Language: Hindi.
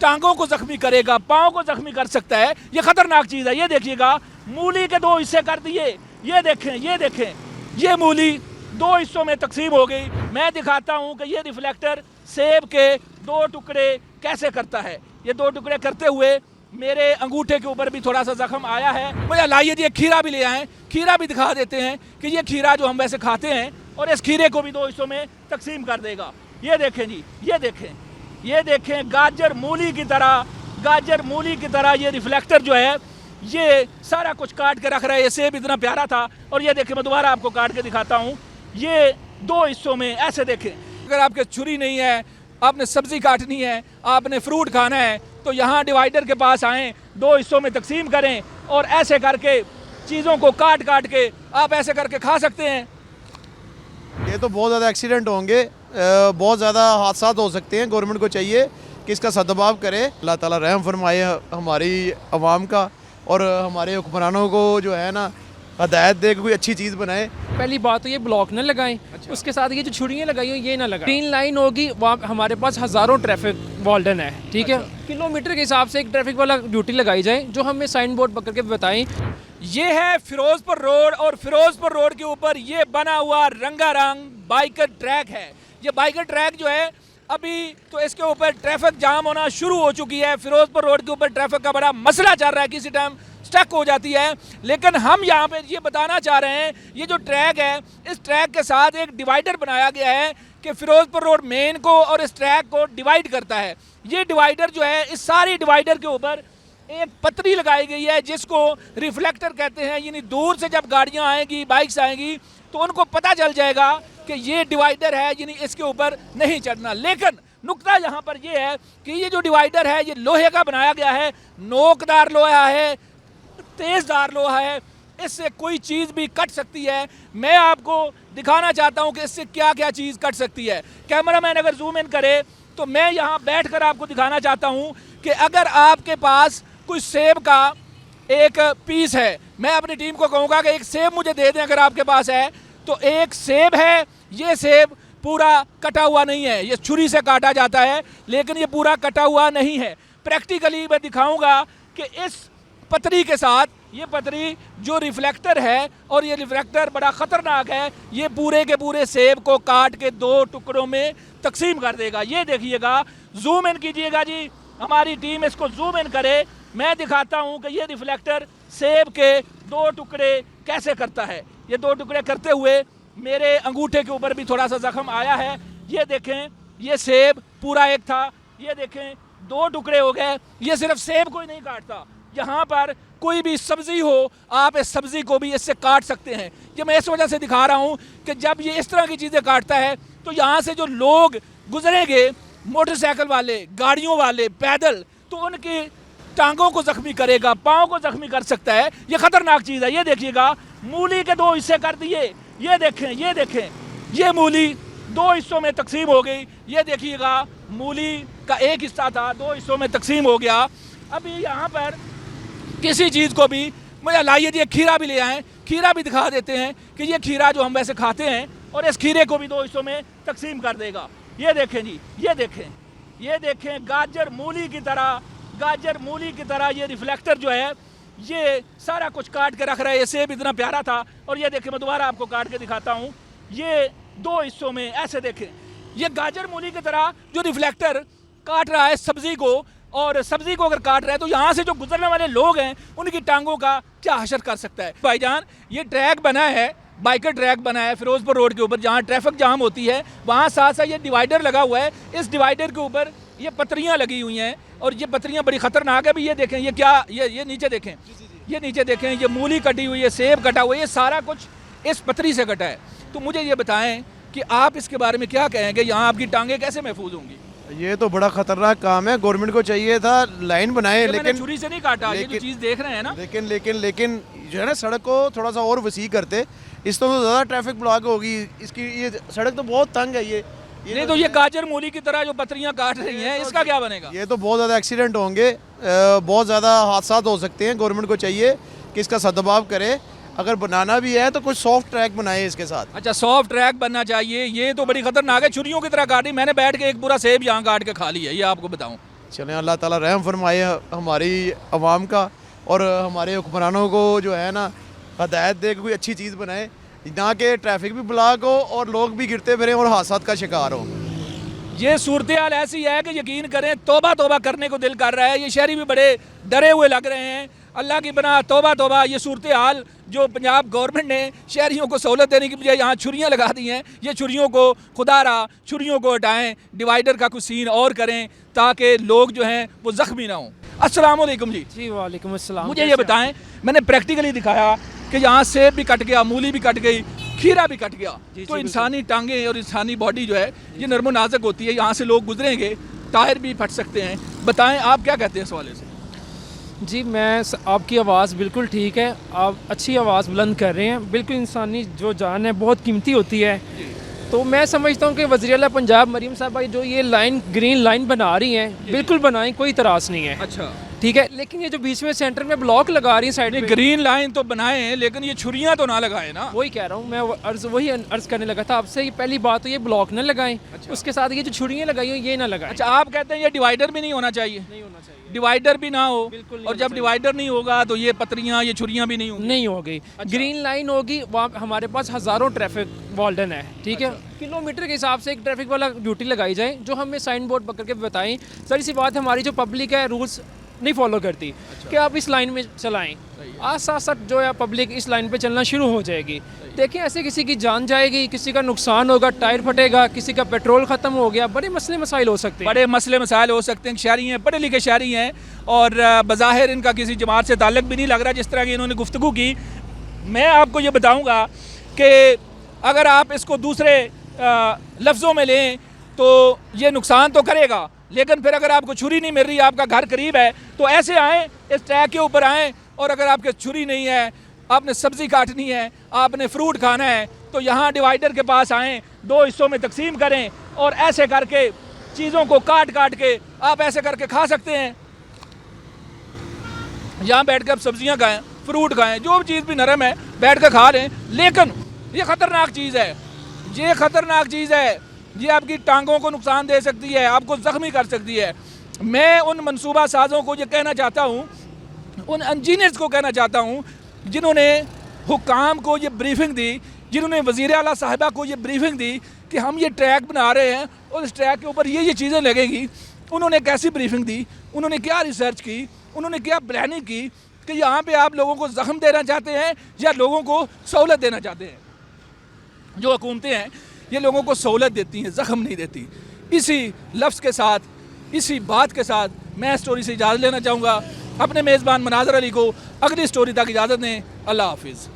टांगों को जख्मी करेगा, पाँव को जख्मी कर सकता है। ये खतरनाक चीज़ है। ये देखिएगा, मूली के 2 हिस्से कर दिए। ये देखें, ये देखें, ये मूली 2 हिस्सों में तकसीम हो गई। मैं दिखाता हूँ कि ये रिफ्लेक्टर सेब के 2 टुकड़े कैसे करता है। ये 2 टुकड़े करते हुए मेरे अंगूठे के ऊपर भी थोड़ा सा जख्म आया है। मुझे लाइए जी, खीरा भी ले आए, खीरा भी दिखा देते हैं कि ये खीरा जो हम वैसे खाते हैं, और इस खीरे को भी 2 हिस्सों में तकसीम कर देगा। ये देखें जी, ये देखें, ये देखें, गाजर मूली की तरह, गाजर मूली की तरह ये रिफ्लेक्टर जो है ये सारा कुछ काट के रख रहा है। ये सेब इतना प्यारा था, और ये देखें, मैं दोबारा आपको काट के दिखाता हूँ। ये 2 हिस्सों में ऐसे देखें। अगर आपके छुरी नहीं है, आपने सब्जी काटनी है, आपने फ्रूट खाना है, तो यहाँ डिवाइडर के पास आएँ, 2 हिस्सों में तकसीम करें, और ऐसे करके चीज़ों को काट काट के आप ऐसे करके खा सकते हैं। ये तो बहुत ज़्यादा एक्सीडेंट होंगे, बहुत ज़्यादा हादसा हो सकते हैं। गवर्नमेंट को चाहिए कि इसका सदुपयोग करे। अल्लाह ताला रहम फरमाए हमारी आवाम का, और हमारे हुक्मरानों को जो है ना हदायत दे, कोई अच्छी चीज़ बनाए। पहली बात तो ये ब्लॉक न लगाएं। अच्छा। उसके साथ ये जो छुरियाँ लगाई हो ये ना लगाएं। 3 लाइन होगी, वहाँ हमारे पास हज़ारों ट्रैफिक वार्डन है, ठीक है। किलोमीटर के हिसाब से एक ट्रैफिक वाला ड्यूटी लगाई जाए, जो हमें साइन बोर्ड पकड़ के बताएं। ये है फिरोजपुर रोड, और फिरोजपुर रोड के ऊपर ये बना हुआ रंगारंग बाइकर ट्रैक है। ये बाइकर ट्रैक जो है, अभी तो इसके ऊपर ट्रैफिक जाम होना शुरू हो चुकी है। फिरोजपुर रोड के ऊपर ट्रैफिक का बड़ा मसला चल रहा है, किसी टाइम स्टक हो जाती है। लेकिन हम यहाँ पे ये बताना चाह रहे हैं, ये जो ट्रैक है, इस ट्रैक के साथ एक डिवाइडर बनाया गया है कि फिरोजपुर रोड मेन को और इस ट्रैक को डिवाइड करता है। ये डिवाइडर जो है, इस सारी डिवाइडर के ऊपर एक पतरी लगाई गई है जिसको रिफ्लेक्टर कहते हैं। यानी दूर से जब गाड़ियाँ आएंगी, बाइक्स आएंगी, तो उनको पता चल जाएगा कि ये डिवाइडर है, यानी इसके ऊपर नहीं चढ़ना। लेकिन नुक्ता यहाँ पर ये है कि ये जो डिवाइडर है, ये लोहे का बनाया गया है, नोकदार लोहा है, तेज़दार लोहा है, इससे कोई चीज़ भी कट सकती है। मैं आपको दिखाना चाहता हूँ कि इससे क्या क्या चीज़ कट सकती है। कैमरामैन अगर जूम इन करे तो मैं यहाँ बैठकर आपको दिखाना चाहता हूँ कि अगर आपके पास कोई सेब का एक पीस है, मैं अपनी टीम को कहूँगा कि एक सेब मुझे दे दें अगर आपके पास है। तो एक सेब है, ये सेब पूरा कटा हुआ नहीं है, ये छुरी से काटा जाता है, लेकिन ये पूरा कटा हुआ नहीं है। प्रैक्टिकली मैं दिखाऊंगा कि इस पतरी के साथ, ये पतरी जो रिफ्लेक्टर है, और ये रिफ्लेक्टर बड़ा ख़तरनाक है, ये पूरे के पूरे सेब को काट के 2 टुकड़ों में तकसीम कर देगा। ये देखिएगा, जूम इन कीजिएगा जी, हमारी टीम इसको जूम इन करे। मैं दिखाता हूँ कि ये रिफ्लेक्टर सेब के 2 टुकड़े कैसे करता है। ये 2 टुकड़े करते हुए मेरे अंगूठे के ऊपर भी थोड़ा सा जख्म आया है। ये देखें, ये सेब पूरा एक था, ये देखें 2 टुकड़े हो गए। ये सिर्फ सेब को ही नहीं काटता, यहाँ पर कोई भी सब्ज़ी हो, आप इस सब्ज़ी को भी इससे काट सकते हैं। ये मैं इस वजह से दिखा रहा हूँ कि जब ये इस तरह की चीज़ें काटता है, तो यहाँ से जो लोग गुजरेंगे, मोटरसाइकिल वाले, गाड़ियों वाले, पैदल, तो उनकी टांगों को जख्मी करेगा, पाँव को जख्मी कर सकता है। ये खतरनाक चीज़ है। ये देखिएगा, मूली के 2 हिस्से कर दिए। ये देखें, ये देखें, ये मूली 2 हिस्सों में तकसीम हो गई। ये देखिएगा, मूली का एक हिस्सा था, 2 हिस्सों में तकसीम हो गया। अभी यहाँ पर किसी चीज़ को भी, मुझे लाइए जी, खीरा भी ले आए, खीरा भी दिखा देते हैं कि ये खीरा जो हम वैसे खाते हैं, और इस खीरे को भी 2 हिस्सों में तकसीम कर देगा। ये देखें जी, ये देखें, ये देखें, गाजर मूली की तरह, गाजर मूली की तरह ये रिफ्लेक्टर जो है ये सारा कुछ काट के रख रहा है। ये सेब इतना प्यारा था, और ये देखें, मैं दोबारा आपको काट के दिखाता हूँ। ये 2 हिस्सों में ऐसे देखें, ये गाजर मूली की तरह जो रिफ्लेक्टर काट रहा है सब्ज़ी को, और सब्ज़ी को अगर काट रहा है, तो यहाँ से जो गुजरने वाले लोग हैं उनकी टांगों का क्या हशर कर सकता है। भाईजान, ये ट्रैक बना है, बाइकर ट्रैक बना है फिरोजपुर रोड के ऊपर, जहाँ ट्रैफिक जाम होती है, वहाँ साथ साथ ये डिवाइडर लगा हुआ है। इस डिवाइडर के ऊपर ये पतरियाँ लगी हुई हैं, और ये पतरियाँ बड़ी ख़तरनाक है। भी ये देखें, ये क्या, ये नीचे देखें, ये नीचे देखें, ये मूली कटी हुई है, सेब कटा हुआ है, ये सारा कुछ इस पतरी से कटा है। तो मुझे ये बताएं कि आप इसके बारे में क्या कहेंगे, यहाँ आपकी टांगें कैसे महफूज होंगी? ये तो बड़ा खतरनाक काम है। गवर्नमेंट को चाहिए था लाइन बनाए, लेकिन छुरी से नहीं काटा, ये जो चीज़ देख रहे हैं ना, लेकिन जो है ना, सड़क को थोड़ा सा और वसी करते, इस तो ज़्यादा ट्रैफिक ब्लॉक होगी। इसकी ये सड़क तो बहुत तंग है। ये नहीं तो ये गाजर मूली की तरह जो पतरियाँ काट रही हैं, इसका क्या बनेगा? ये तो बहुत ज़्यादा एक्सीडेंट होंगे, बहुत ज़्यादा हादसा हो सकते हैं। गवर्नमेंट को चाहिए कि इसका सदुपयोग करे। अगर बनाना भी है तो कुछ सॉफ्ट ट्रैक बनाए इसके साथ। अच्छा, सॉफ्ट ट्रैक बनना चाहिए। ये तो बड़ी खतरनाक है, छुरियों की तरह काटी। मैंने बैठ के एक पूरा सेब यहाँ काट के खा लिया, ये आपको बताऊँ। चलें, अल्लाह ताला रहम फरमाए हमारी आवाम का, और हमारे हुक्मरानों को जो है ना हदायत दे कोई अच्छी चीज़ बनाए, ना कि ट्रैफिक भी ब्लॉक हो और लोग भी गिरते फिरें और हादसा का शिकार हो। ये सूरत हाल ऐसी है कि यकीन करें तौबा तौबा करने को दिल कर रहा है। ये शहरी भी बड़े डरे हुए लग रहे हैं। अल्लाह की बना तौबा तौबा। ये सूरत हाल जो पंजाब गवर्नमेंट ने शहरियों को सहूलत देने की बजाय यहाँ छुरियाँ लगा दी हैं, ये छुरियों को खुदारा छुरियों को हटाएं, डिवाइडर का कुछ सीन और करें ताकि लोग जो हैं वो ज़ख्मी ना हों। अस्सलाम वालेकुम जी। जी वालेकुम अस्सलाम। मुझे ये बताएं, मैंने प्रैक्टिकली दिखाया कि यहाँ सेब भी कट गया, मूली भी कट गई, खीरा भी कट गया। तो इंसानी टांगें और इंसानी बॉडी जो है ये नर्मो नाजुक होती है, यहाँ से लोग गुजरेंगे, टायर भी फट सकते हैं। बताएं आप क्या कहते हैं इस हवाले से? जी आपकी आवाज़ बिल्कुल ठीक है, आप अच्छी आवाज़ बुलंद कर रहे हैं। बिल्कुल इंसानी जो जान है बहुत कीमती होती है। तो मैं समझता हूँ कि वज़ीर आला पंजाब मरीम साहब भाई जो ये लाइन ग्रीन लाइन बना रही हैं, बिल्कुल बनाएं, कोई इतराज़ नहीं है। अच्छा, ठीक है, लेकिन ये जो बीच में सेंटर में ब्लॉक लगा रही है साइड में, ग्रीन लाइन तो बनाएं लेकिन ये छुरियाँ तो ना लगाएं ना। वही कह रहा हूँ मैं, वही अर्ज करने लगा था आपसे। ये पहली बात तो ये ब्लॉक न लगाएं, उसके साथ ये जो छुरियाँ लगाई हो ये ना लगाएं। अच्छा, आप कहते हैं ये डिवाइडर भी नहीं होना चाहिए? नहीं होना चाहिए, डिवाइडर भी ना हो, बिल्कुल नहीं और होना जब डिवाइडर नहीं होगा तो ये पतरियाँ ये छुरियाँ भी नहीं होंगी। नहीं होगी। ग्रीन लाइन होगी, वहाँ हमारे पास हज़ारों ट्रैफिक वार्डन है। ठीक है, किलोमीटर के हिसाब से एक ट्रैफिक वाला ड्यूटी लगाई जाए जो हमें साइन बोर्ड पकड़ के बताएं। सारी सी बात, हमारी जो पब्लिक है रूल्स नहीं फॉलो करती कि आप इस लाइन में चलाएं। आज साथ साथ जो है पब्लिक इस लाइन पे चलना शुरू हो जाएगी। देखिए ऐसे किसी की जान जाएगी, किसी का नुकसान होगा, टायर फटेगा, किसी का पेट्रोल ख़त्म हो गया, बड़े मसले मसाइल हो सकते हैं। बड़े मसले मसाइल हो सकते हैं। शहरी हैं, पढ़े लिखे शहरी हैं, और बज़ाहिर इनका किसी जमात से ताल्लुक़ भी नहीं लग रहा जिस तरह की इन्होंने गुफ्तगू की। मैं आपको ये बताऊँगा कि अगर आप इसको दूसरे लफ्ज़ों में लें तो ये नुकसान तो करेगा, लेकिन फिर अगर आपको छुरी नहीं मिल रही, आपका घर करीब है, तो ऐसे आएँ, इस ट्रैक के ऊपर आएँ, और अगर आपके छुरी नहीं है, आपने सब्ज़ी काटनी है, आपने फ्रूट खाना है, तो यहाँ डिवाइडर के पास आएँ, दो हिस्सों में तकसीम करें और ऐसे करके चीज़ों को काट काट के आप ऐसे करके खा सकते हैं। यहाँ बैठ कर आप सब्जियाँ खाएँ, फ्रूट खाएँ, जो चीज़ भी नरम है बैठ कर खा लें। लेकिन ये ख़तरनाक चीज़ है, ये ख़तरनाक चीज़ है, ये आपकी टांगों को नुकसान दे सकती है, आपको ज़ख्मी कर सकती है। मैं उन मनसूबा साज़ों को ये कहना चाहता हूँ, उन इंजीनियर्स को कहना चाहता हूँ जिन्होंने हुक्काम को ये ब्रीफिंग दी, जिन्होंने वज़ीर आला साहिबा को ये ब्रीफिंग दी कि हम ये ट्रैक बना रहे हैं और इस ट्रैक के ऊपर ये चीज़ें लगेंगी। उन्होंने कैसी ब्रीफिंग दी, उन्होंने क्या रिसर्च की, उन्होंने क्या प्लानिंग की कि यहाँ पे आप लोगों को ज़ख्म देना चाहते हैं या लोगों को सहूलत देना चाहते हैं। जो हुकूमतें हैं ये लोगों को सहूलत देती हैं, ज़ख्म नहीं देती। इसी लफ्ज़ के साथ, इसी बात के साथ मैं स्टोरी से इजाज़त लेना चाहूँगा। अपने मेज़बान मनाज़र अली को अगली स्टोरी तक इजाज़त दें। अल्लाह हाफिज़।